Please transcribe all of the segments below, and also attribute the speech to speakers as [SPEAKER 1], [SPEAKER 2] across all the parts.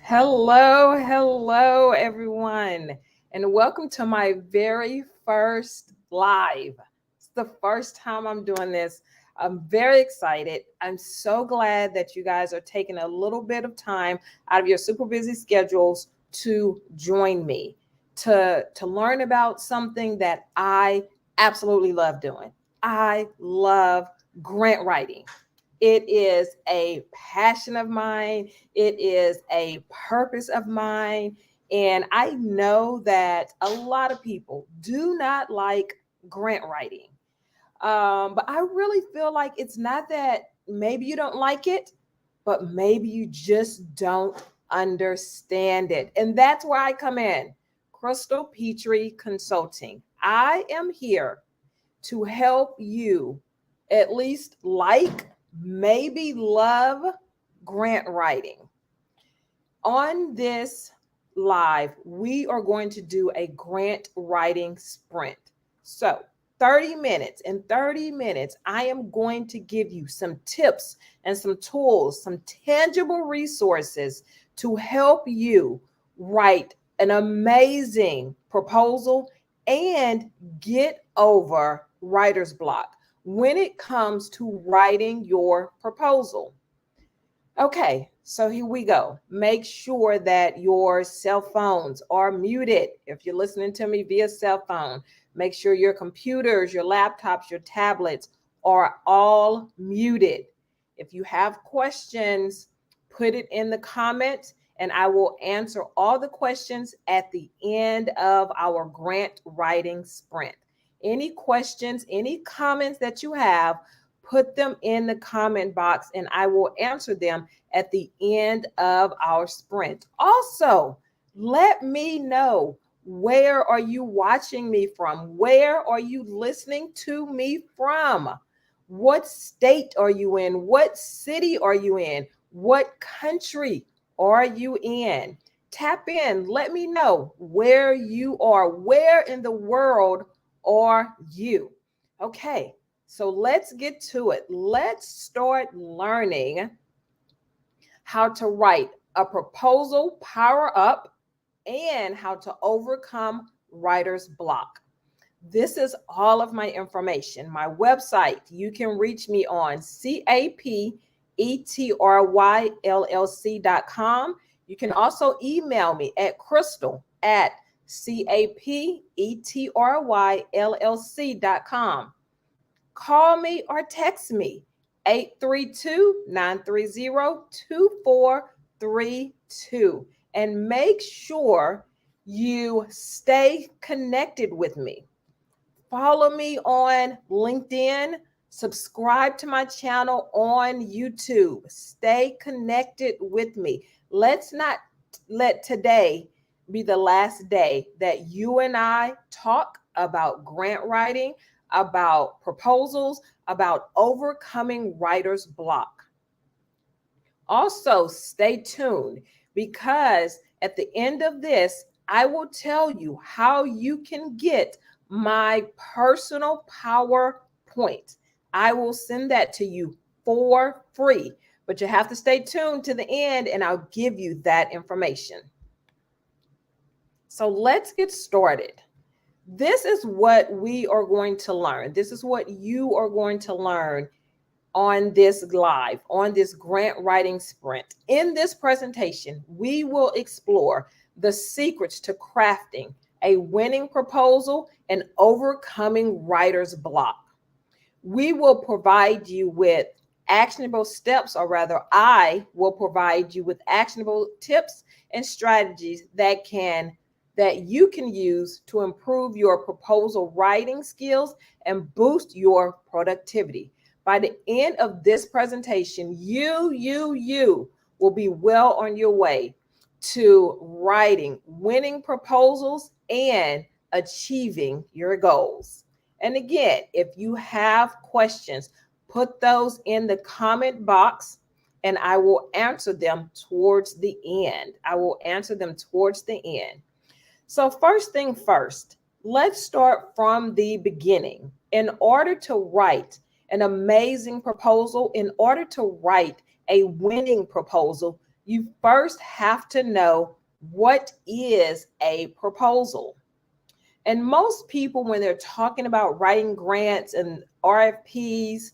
[SPEAKER 1] Hello, everyone, and welcome to my very first live. It's the first time I'm doing this. I'm very excited. I'm so glad that you guys are taking a little bit of time out of your super busy schedules to join me to learn about something that I absolutely love doing. I love grant writing. It is a passion of mine. It is a purpose of mine. And I know that a lot of people do not like grant writing. But I really feel like it's not that maybe you don't like it, but maybe you just don't understand it. And that's where I come in. Crystal Petrie Consulting. I am here to help you at least like, maybe love grant writing. On this live, we are going to do a grant writing sprint. So, 30 minutes. In 30 minutes, I am going to give you some tips and some tools, some tangible resources to help you write an amazing proposal and get over writer's block when it comes to writing your proposal. Okay, so here we go. Make sure that your cell phones are muted. If you're listening to me via cell phone, make sure your computers, your laptops, your tablets are all muted. If you have questions, put it in the comments and I will answer all the questions at the end of our grant writing sprint. Any questions, any comments that you have, put them in the comment box and I will answer them at the end of our sprint. Also, let me know, where are you watching me from? Where are you listening to me from? What state are you in? What city are you in? What country are you in? Tap in. Let me know where you are. Where in the world are you? Okay, so let's get to it. Let's start learning how to write a proposal power up and how to overcome writer's block. This is all of my information. My website, you can reach me on capetryllc.com. You can also email me at crystal at capetryllc.com. Call me or text me 832-930-2432 and make sure you stay connected with me. Follow me on LinkedIn, subscribe to my channel on YouTube. Stay connected with me. Let's not let today be the last day that you and I talk about grant writing, about proposals, about overcoming writer's block. Also, stay tuned because at the end of this, I will tell you how you can get my personal PowerPoint. I will send that to you for free, but you have to stay tuned to the end and I'll give you that information. So let's get started. This is what we are going to learn. This is what you are going to learn on this live, on this grant writing sprint. In this presentation, we will explore the secrets to crafting a winning proposal and overcoming writer's block. We will provide you with actionable steps, or rather, I will provide you with actionable tips and strategies that you can use to improve your proposal writing skills and boost your productivity. By the end of this presentation, you will be well on your way to writing winning proposals and achieving your goals. And again, if you have questions, put those in the comment box and I will answer them towards the end. So first thing first, let's start from the beginning. In order to write an amazing proposal, in order to write a winning proposal, you first have to know what is a proposal. And most people, when they're talking about writing grants and RFPs,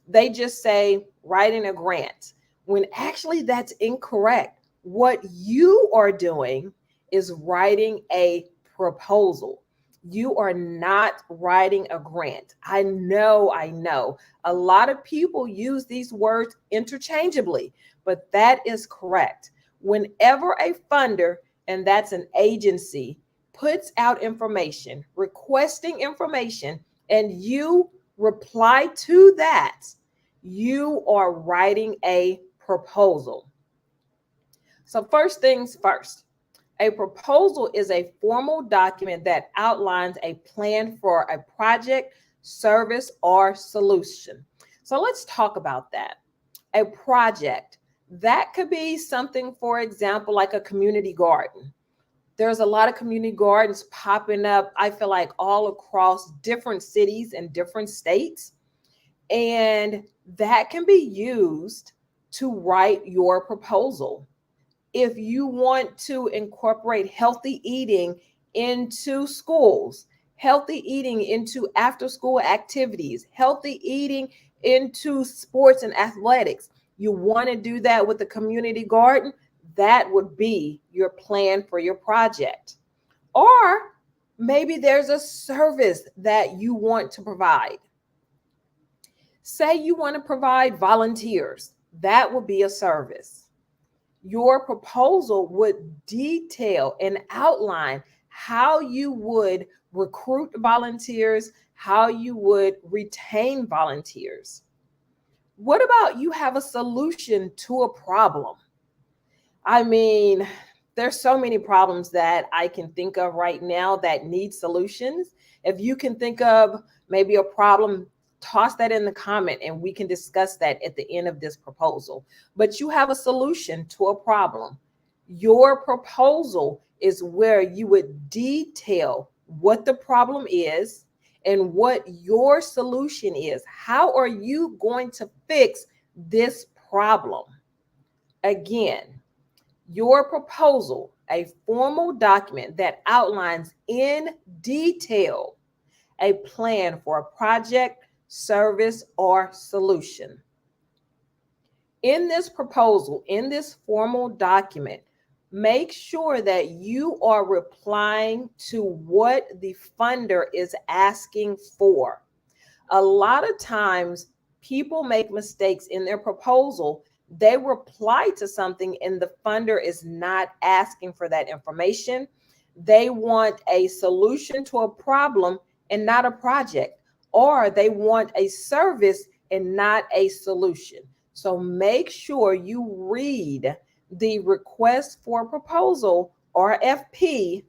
[SPEAKER 1] they just say writing a grant, when actually that's incorrect. What you are doing is writing a proposal. You are not writing a grant. I know. A lot of people use these words interchangeably, but that is correct. Whenever a funder, and that's an agency, puts out information, requesting information, and you reply to that, you are writing a proposal. So, first things first, a proposal is a formal document that outlines a plan for a project, service, or solution. So, let's talk about that. A project, that could be something, for example, like a community garden. There's a lot of community gardens popping up, I feel like, all across different cities and different states. And that can be used to write your proposal. If you want to incorporate healthy eating into schools, healthy eating into after school activities, healthy eating into sports and athletics, you want to do that with the community garden, that would be your plan for your project. Or maybe there's a service that you want to provide. Say you want to provide volunteers, that would be a service. Your proposal would detail and outline how you would recruit volunteers, how you would retain volunteers. What about you have a solution to a problem? I mean, there's so many problems that I can think of right now that need solutions. If you can think of maybe a problem, toss that in the comment and we can discuss that at the end of this proposal. But you have a solution to a problem. Your proposal is where you would detail what the problem is and what your solution is. How are you going to fix this problem? Again, your proposal, a formal document that outlines in detail a plan for a project, service, or solution. In this proposal, in this formal document, make sure that you are replying to what the funder is asking for. A lot of times, people make mistakes in their proposal. They reply to something and the funder is not asking for that information. They want a solution to a problem and not a project, or they want a service and not a solution. So make sure you read the request for proposal, RFP,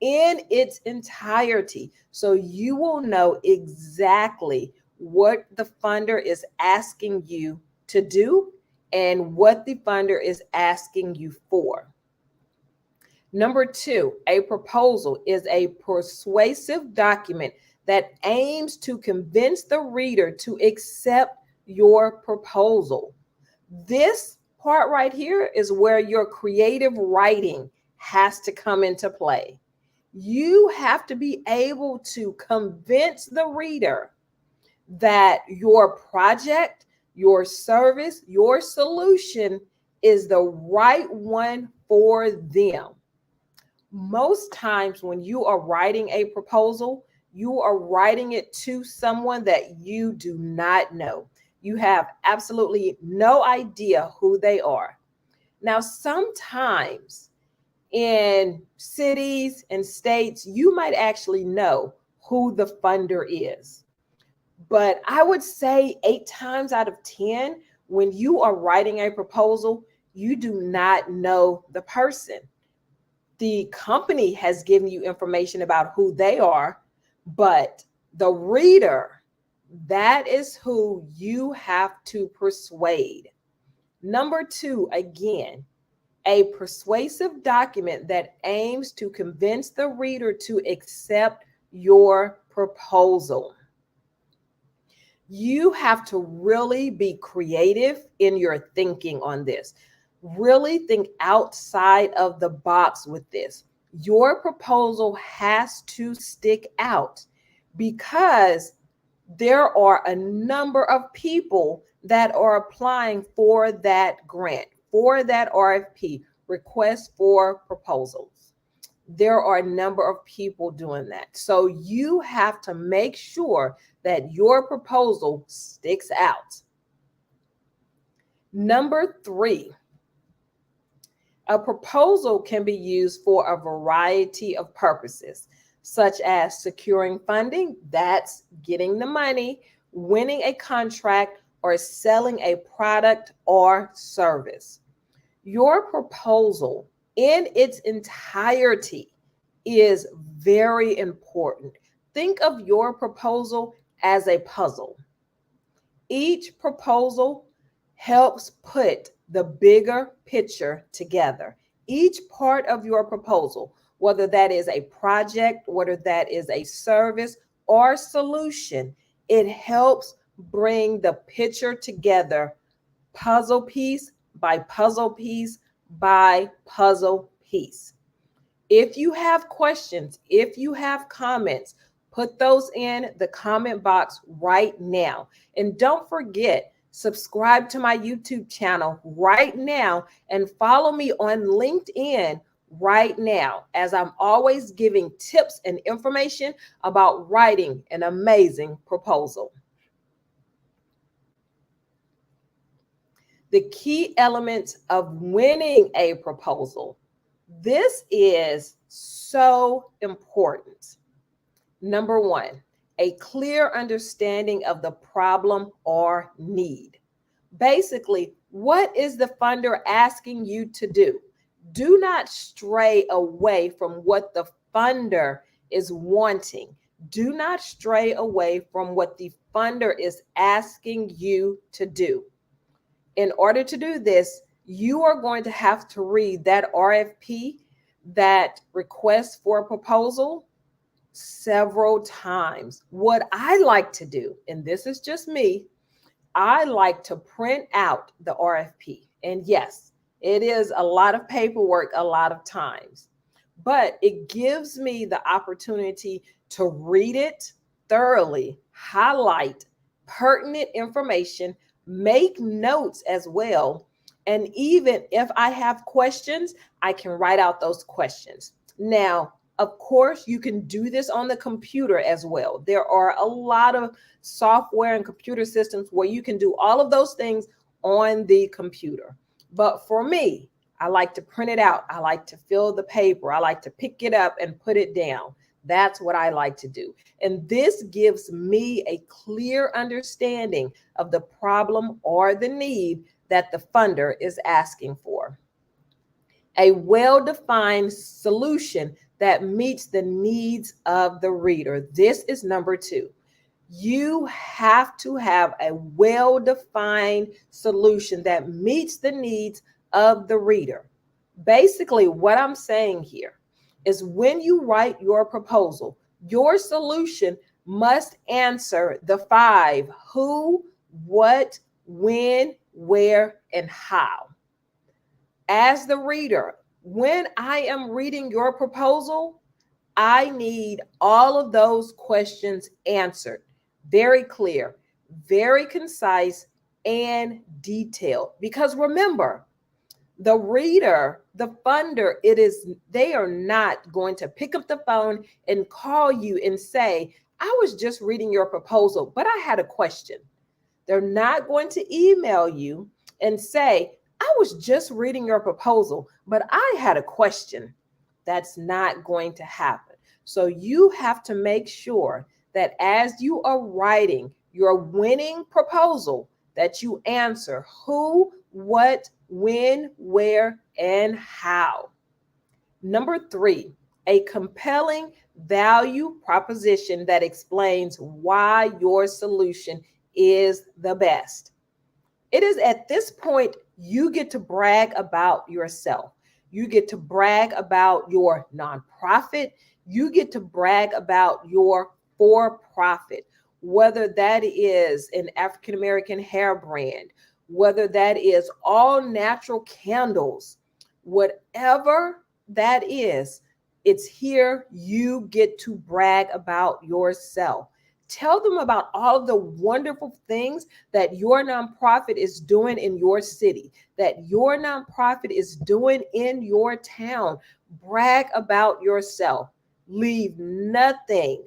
[SPEAKER 1] in its entirety so you will know exactly what the funder is asking you to do and what the funder is asking you for. Number two, a proposal is a persuasive document that aims to convince the reader to accept your proposal. This part right here is where your creative writing has to come into play. You have to be able to convince the reader that your project, your service, your solution is the right one for them. Most times when you are writing a proposal, you are writing it to someone that you do not know. You have absolutely no idea who they are. Now, sometimes in cities and states, you might actually know who the funder is. But I would say 8 times out of 10, when you are writing a proposal, you do not know the person. The company has given you information about who they are, but the reader, that is who you have to persuade. Number two, again, a persuasive document that aims to convince the reader to accept your proposal. You have to really be creative in your thinking on this. Really think outside of the box with this. Your proposal has to stick out because there are a number of people that are applying for that grant, for that RFP, request for proposals. There are a number of people doing that. So you have to make sure that your proposal sticks out. Number 3, a proposal can be used for a variety of purposes, such as securing funding, that's getting the money, winning a contract, or selling a product or service. Your proposal in its entirety is very important. Think of your proposal as a puzzle. Each proposal helps put the bigger picture together. Each part of your proposal, whether that is a project, whether that is a service or solution, it helps bring the picture together, puzzle piece by puzzle piece by puzzle piece. If you have questions, if you have comments, put those in the comment box right now. And don't forget, subscribe to my YouTube channel right now and follow me on LinkedIn right now, as I'm always giving tips and information about writing an amazing proposal. The key elements of winning a proposal. This is so important. Number 1, a clear understanding of the problem or need. Basically, what is the funder asking you to do? Do not stray away from what the funder is wanting. Do not stray away from what the funder is asking you to do. In order to do this, you are going to have to read that RFP, that request for a proposal, several times. What I like to do, and this is just me, I like to print out the RFP. And yes, it is a lot of paperwork a lot of times, but it gives me the opportunity to read it thoroughly, highlight pertinent information, make notes as well. And even if I have questions, I can write out those questions. Now, of course, you can do this on the computer as well. There are a lot of software and computer systems where you can do all of those things on the computer. But for me, I like to print it out. I like to fill the paper. I like to pick it up and put it down. That's what I like to do. And this gives me a clear understanding of the problem or the need that the funder is asking for. A well-defined solution that meets the needs of the reader. This is number 2. You have to have a well-defined solution that meets the needs of the reader. Basically, what I'm saying here is when you write your proposal, your solution must answer the 5 who, what, when, where, and how. As the reader, when I am reading your proposal, I need all of those questions answered. Very clear, very concise, and detailed. Because remember, the reader, the funder, they are not going to pick up the phone and call you and say, I was just reading your proposal, but I had a question. They're not going to email you and say, I was just reading your proposal, but I had a question. That's not going to happen. So you have to make sure that as you are writing your winning proposal, that you answer who, what, when, where, and how. Number 3, a compelling value proposition that explains why your solution is the best. It is at this point you get to brag about yourself. You get to brag about your nonprofit. You get to brag about your for-profit, whether that is an African American hair brand, whether that is all natural candles, whatever that is, it's here. You get to brag about yourself. Tell them about all of the wonderful things that your nonprofit is doing in your city, that your nonprofit is doing in your town. Brag about yourself. Leave nothing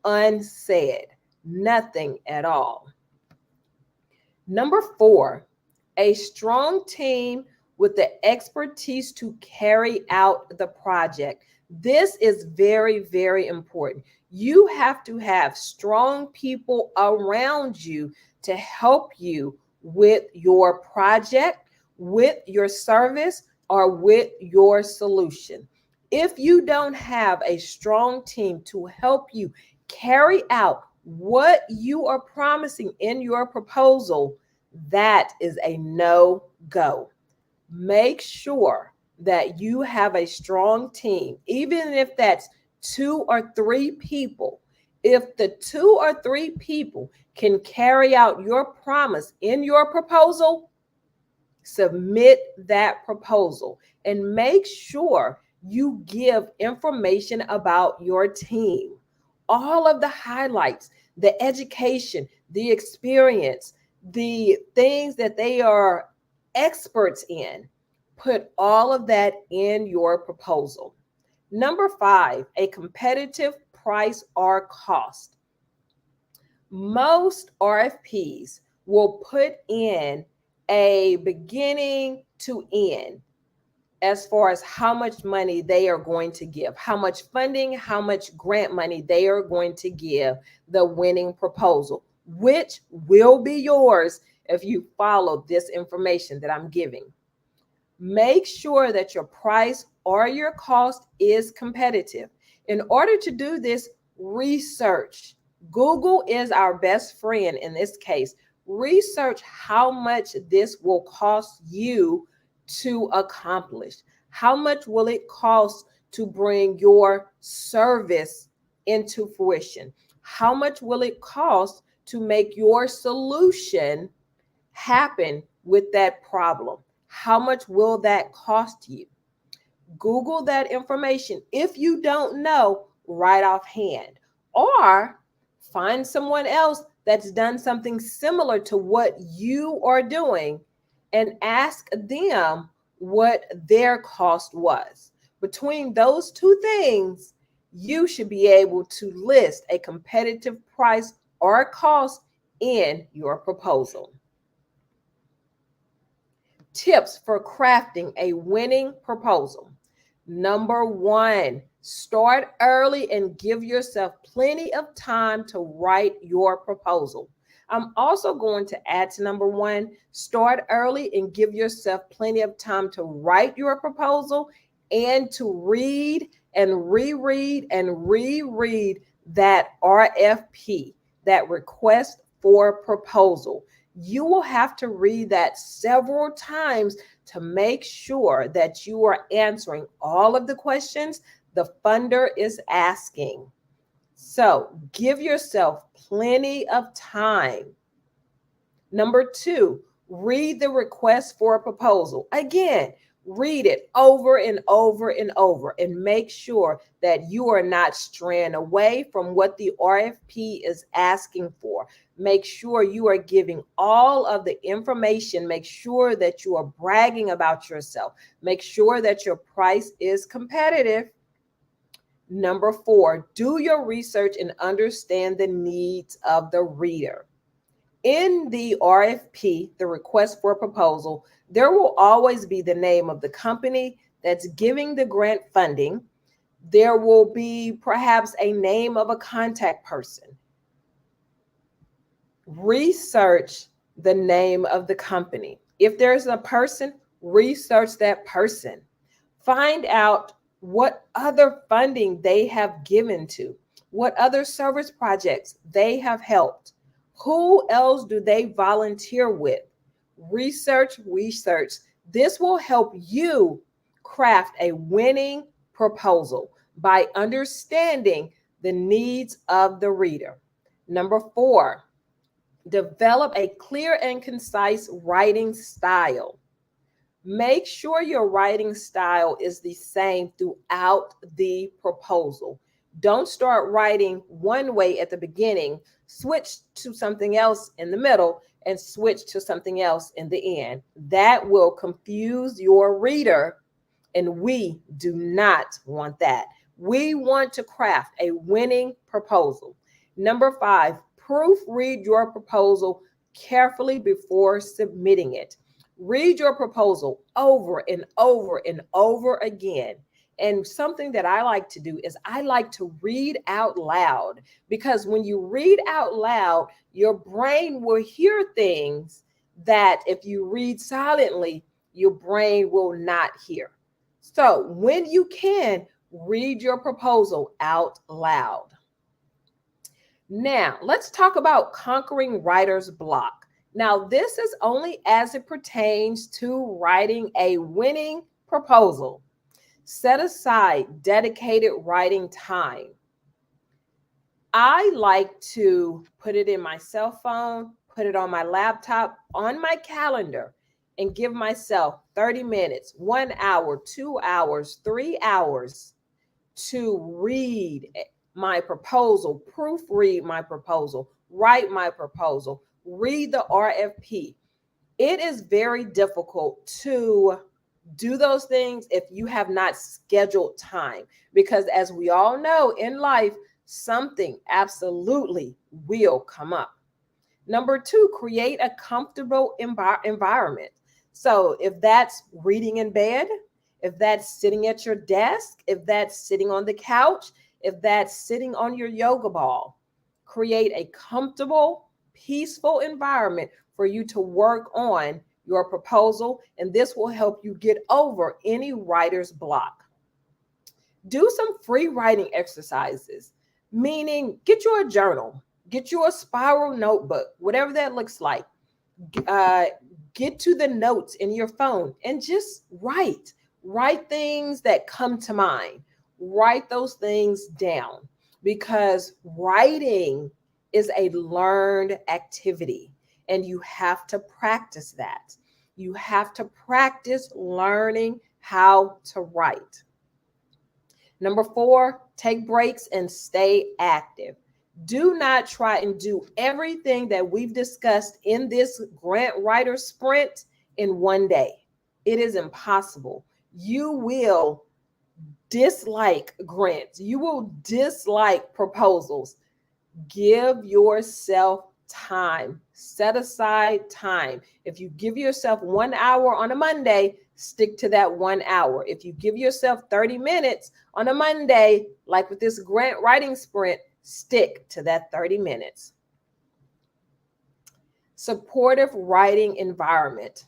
[SPEAKER 1] unsaid, nothing at all. Number 4, a strong team with the expertise to carry out the project. This is very, very important. You have to have strong people around you to help you with your project, with your service, or with your solution. If you don't have a strong team to help you carry out what you are promising in your proposal, that is a no-go. Make sure that you have a strong team, even if that's 2 or 3 people. If the 2 or 3 people can carry out your promise in your proposal, submit that proposal and make sure you give information about your team. All of the highlights, the education, the experience, the things that they are experts in. Put all of that in your proposal. Number 5, a competitive price or cost. Most RFPs will put in a beginning to end as far as how much money they are going to give, how much funding, how much grant money they are going to give the winning proposal, which will be yours if you follow this information that I'm giving. Make sure that your price or your cost is competitive. In order to do this, research. Google is our best friend in this case. Research how much this will cost you to accomplish. How much will it cost to bring your service into fruition? How much will it cost to make your solution happen with that problem? How much will that cost you? Google that information. If you don't know right offhand, or find someone else that's done something similar to what you are doing and ask them what their cost was. Between those 2 things, you should be able to list a competitive price or cost in your proposal. Tips for crafting a winning proposal. Number 1, start early and give yourself plenty of time to write your proposal. I'm also going to add to number 1, start early and give yourself plenty of time to write your proposal and to read and reread and reread that RFP, that request for proposal. You will have to read that several times to make sure that you are answering all of the questions the funder is asking. So give yourself plenty of time. Number 2, read the request for a proposal. Again, read it over and over and over and make sure that you are not straying away from what the RFP is asking for. Make sure you are giving all of the information. Make sure that you are bragging about yourself. Make sure that your price is competitive. Number 4, do your research and understand the needs of the reader. In the RFP, the request for proposal, there will always be the name of the company that's giving the grant funding. There will be perhaps a name of a contact person. Research the name of the company. If there's a person, research that person. Find out what other funding they have given to, what other service projects they have helped. Who else do they volunteer with? Research. This will help you craft a winning proposal by understanding the needs of the reader. Number 4, Develop a clear and concise writing style. Make sure your writing style is the same throughout the proposal. Don't start writing one way at the beginning, switch to something else in the middle, and switch to something else in the end. That will confuse your reader, and we do not want that. We want to craft a winning proposal. Number 5, proofread your proposal carefully before submitting it. Read your proposal over and over and over again. And something that I like to do is I like to read out loud, because when you read out loud, your brain will hear things that if you read silently, your brain will not hear. So when you can, read your proposal out loud. Now, let's talk about conquering writer's block. Now, this is only as it pertains to writing a winning proposal. Set aside dedicated writing time. I like to put it in my cell phone, put it on my laptop, on my calendar, and give myself 30 minutes, 1 hour, 2 hours, 3 hours to read my proposal, proofread my proposal, write my proposal, read the RFP. It is very difficult to do those things if you have not scheduled time, because as we all know in life, something absolutely will come up. Number 2, create a comfortable environment. So if that's reading in bed, if that's sitting at your desk, if that's sitting on the couch, if that's sitting on your yoga ball, create a comfortable, peaceful environment for you to work on your proposal, and this will help you get over any writer's block. Do some free writing exercises, meaning get you a journal, get you a spiral notebook, whatever that looks like. Uh, get to the notes in your phone and just write. Write things that come to mind. Write those things down, because writing is a learned activity and you have to practice that. You have to practice learning how to write. Number 4, take breaks and stay active. Do not try and do everything that we've discussed in this grant writer sprint in one day. It is impossible. You will dislike grants. You will dislike proposals. Give yourself time. Set aside time. If you give yourself 1 hour on a Monday, stick to that 1 hour. If you give yourself 30 minutes on a Monday, like with this grant writing sprint, stick to that 30 minutes. Supportive writing environment.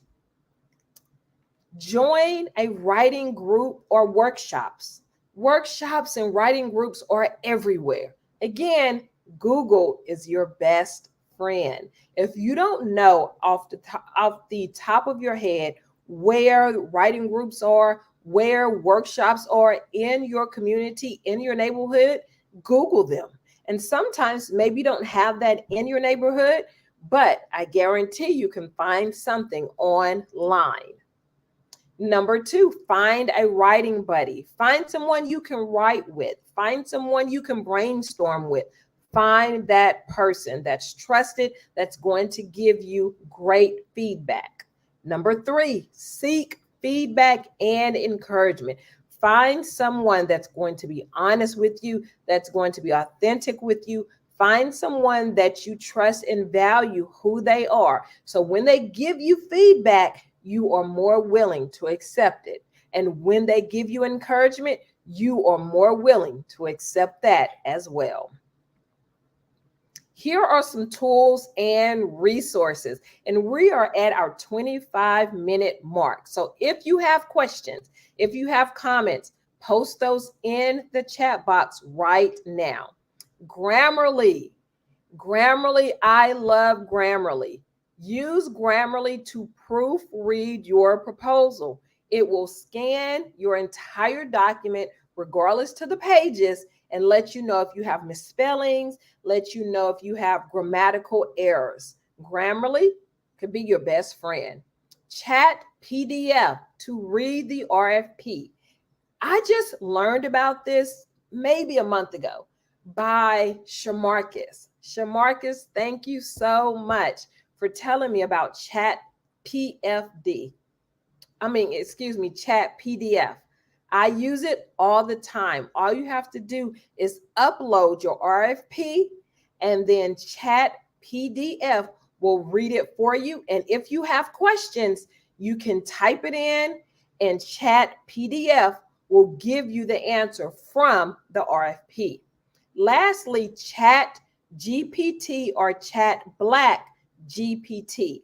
[SPEAKER 1] Join a writing group or workshops. Workshops and writing groups are everywhere. Again, Google is your best friend. If you don't know off the top of your head where writing groups are, where workshops are in your community, in your neighborhood, Google them. And sometimes maybe you don't have that in your neighborhood, but I guarantee you can find something online. Number 2, find a writing buddy. Find someone you can write with. Find someone you can brainstorm with. Find that person that's trusted, that's going to give you great feedback. Number 3, seek feedback and encouragement. Find someone that's going to be honest with you, that's going to be authentic with you. Find someone that you trust and value who they are. So when they give you feedback, you are more willing to accept it. And when they give you encouragement, you are more willing to accept that as well. Here are some tools and resources, and we are at our 25-minute mark. So if you have questions, if you have comments, post those in the chat box right now. Grammarly. Grammarly, I love Grammarly. Use Grammarly to proofread your proposal. It will scan your entire document, regardless to the pages, and let you know if you have misspellings, let you know if you have grammatical errors. Grammarly could be your best friend. Chat PDF to read the RFP. I just learned about this maybe a month ago by Shamarcus. Shamarcus, thank you so much for telling me about Chat PFD. Chat PDF. I use it all the time. All you have to do is upload your RFP and then Chat PDF will read it for you. And if you have questions, you can type it in and Chat PDF will give you the answer from the RFP. Lastly, Chat GPT or Chat Black GPT.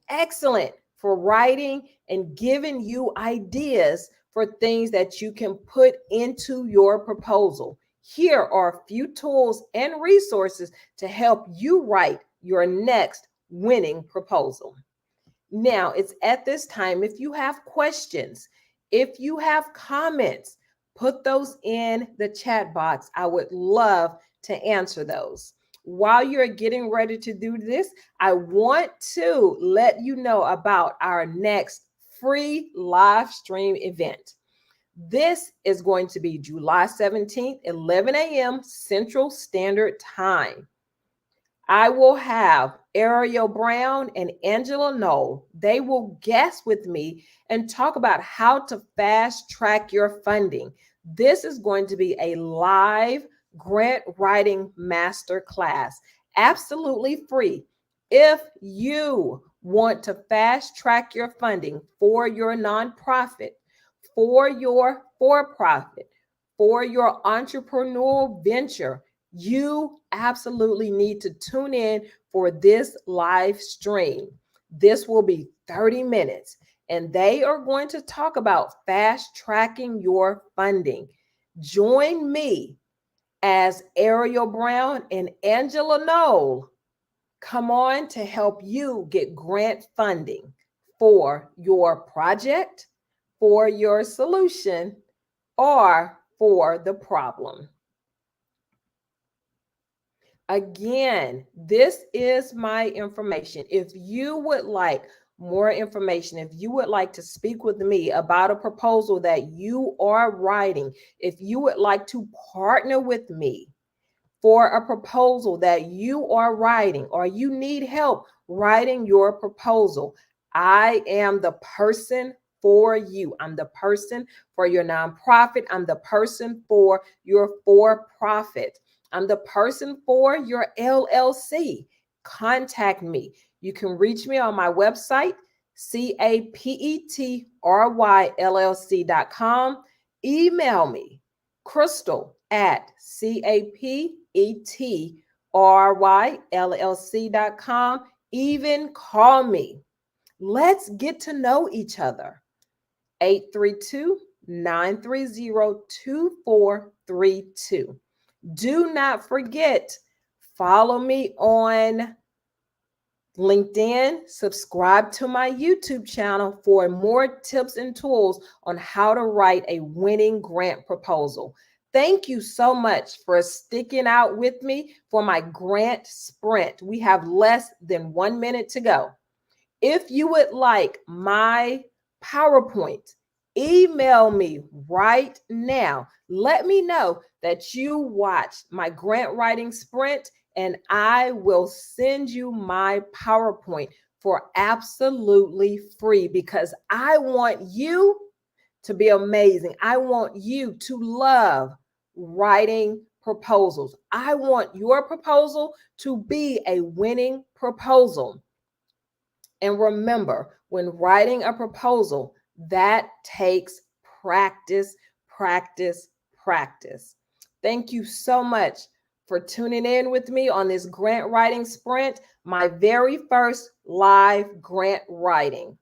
[SPEAKER 1] Excellent for writing and giving you ideas for things that you can put into your proposal. Here are a few tools and resources to help you write your next winning proposal. Now, it's at this time, if you have questions, if you have comments, put those in the chat box. I would love to answer those. While you're getting ready to do this, I want to let you know about our next free live stream event. This is going to be July 17th, 11 a.m. Central Standard Time. I will have Ariel Brown and Angela Knoll. They will guest with me and talk about how to fast track your funding. This is going to be a live grant writing master class, absolutely free. If you want to fast track your funding for your nonprofit, for your for-profit, for your entrepreneurial venture, you absolutely need to tune in for this live stream. This will be 30 minutes, and they are going to talk about fast tracking your funding. Join me as Ariel Brown and Angela Knoll come on to help you get grant funding for your project, for your solution, or for the problem. Again, this is my information. If you would like more information, if you would like to speak with me about a proposal that you are writing, if you would like to partner with me for a proposal that you are writing, or you need help writing your proposal, I am the person for you. I'm the person for your nonprofit. I'm the person for your for-profit. I'm the person for your LLC. Contact me. You can reach me on my website, CAPETRYLLC.com. Email me, Crystal@CAPETRYLLC.com. Even call me. Let's get to know each other. 832-930-2432. Do not forget, follow me on LinkedIn, subscribe to my YouTube channel for more tips and tools on how to write a winning grant proposal. Thank you so much for sticking out with me for my grant sprint. We have less than 1 minute to go. If you would like my PowerPoint, email me right now. Let me know that you watched my grant writing sprint, and I will send you my PowerPoint for absolutely free, because I want you to be amazing. I want you to love writing proposals. I want your proposal to be a winning proposal. And remember, when writing a proposal, that takes practice, practice, practice. Thank you so much for tuning in with me on this grant writing sprint, my very first live grant writing.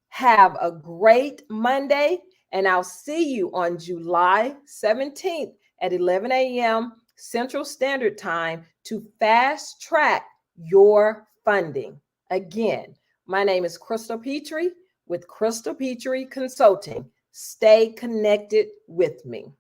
[SPEAKER 1] Have a great Monday, and I'll see you on July 17th at 11 a.m. Central Standard Time to fast track your funding. Again, my name is Crystal Petrie with Crystal Petrie Consulting. Stay connected with me.